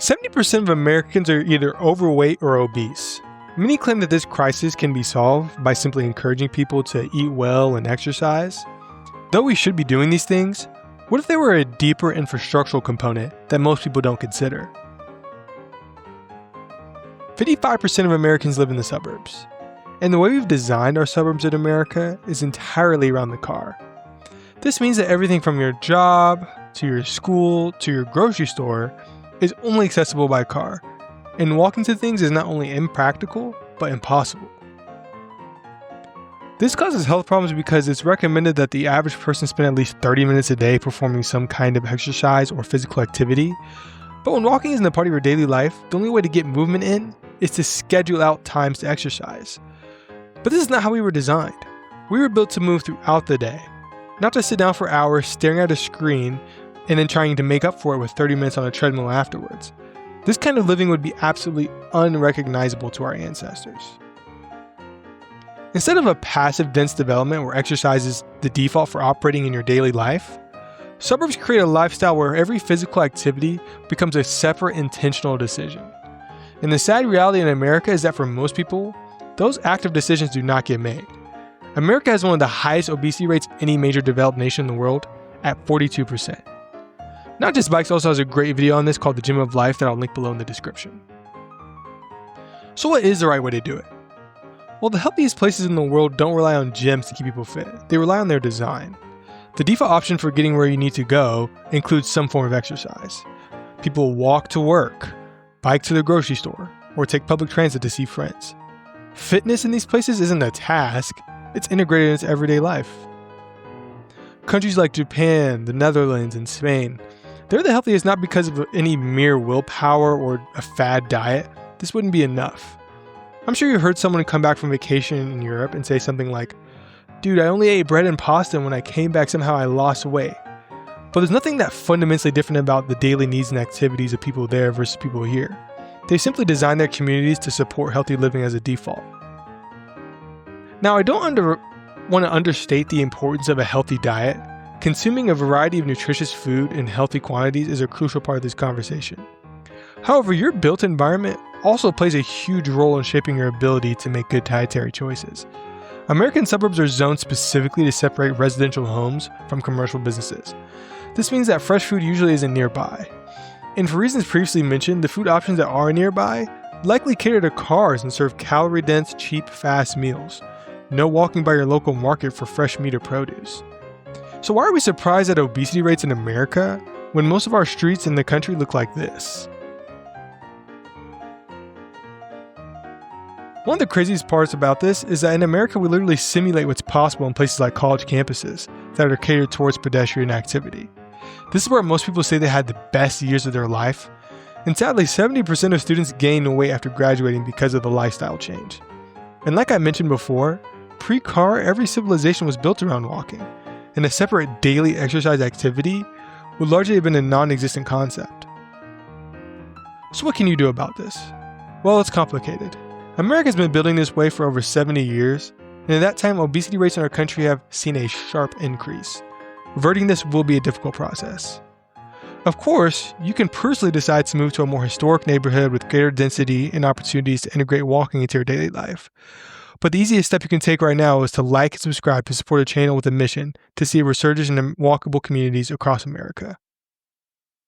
70% of Americans are either overweight or obese. Many claim that this crisis can be solved by simply encouraging people to eat well and exercise. Though we should be doing these things, what if there were a deeper infrastructural component that most people don't consider? 55% of Americans live in the suburbs, and the way we've designed our suburbs in America is entirely around the car. This means that everything from your job, to your school, to your grocery store is only accessible by car, and walking to things is not only impractical, but impossible. This causes health problems because it's recommended that the average person spend at least 30 minutes a day performing some kind of exercise or physical activity. But when walking isn't a part of your daily life, the only way to get movement in is to schedule out times to exercise. But this is not how we were designed. We were built to move throughout the day, not to sit down for hours staring at a screen and then trying to make up for it with 30 minutes on a treadmill afterwards. This kind of living would be absolutely unrecognizable to our ancestors. Instead of a passive, dense development where exercise is the default for operating in your daily life, suburbs create a lifestyle where every physical activity becomes a separate, intentional decision. And the sad reality in America is that for most people, those active decisions do not get made. America has one of the highest obesity rates of any major developed nation in the world at 42%. Not Just Bikes also has a great video on this called The Gym of Life that I'll link below in the description. So what is the right way to do it? Well, the healthiest places in the world don't rely on gyms to keep people fit. They rely on their design. The default option for getting where you need to go includes some form of exercise. People walk to work, bike to the grocery store, or take public transit to see friends. Fitness in these places isn't a task, it's integrated in its everyday life. Countries like Japan, the Netherlands, and Spain, they're the healthiest not because of any mere willpower or a fad diet. This wouldn't be enough. I'm sure you heard someone come back from vacation in Europe and say something like, "Dude, I only ate bread and pasta, and when I came back somehow I lost weight." But there's nothing that fundamentally different about the daily needs and activities of people there versus people here. They simply design their communities to support healthy living as a default. Now, I don't want to understate the importance of a healthy diet. Consuming a variety of nutritious food in healthy quantities is a crucial part of this conversation. However, your built environment also plays a huge role in shaping your ability to make good dietary choices. American suburbs are zoned specifically to separate residential homes from commercial businesses. This means that fresh food usually isn't nearby. And for reasons previously mentioned, the food options that are nearby likely cater to cars and serve calorie-dense, cheap, fast meals. No walking by your local market for fresh meat or produce. So why are we surprised at obesity rates in America when most of our streets in the country look like this? One of the craziest parts about this is that in America we literally simulate what's possible in places like college campuses that are catered towards pedestrian activity. This is where most people say they had the best years of their life, and sadly 70% of students gain weight after graduating because of the lifestyle change. And like I mentioned before, pre-car every civilization was built around walking, and a separate daily exercise activity would largely have been a non-existent concept. So what can you do about this? Well, it's complicated. America's been building this way for over 70 years, and in that time, obesity rates in our country have seen a sharp increase. Reverting this will be a difficult process. Of course, you can personally decide to move to a more historic neighborhood with greater density and opportunities to integrate walking into your daily life. But the easiest step you can take right now is to like and subscribe to support a channel with a mission to see a resurgence in walkable communities across America.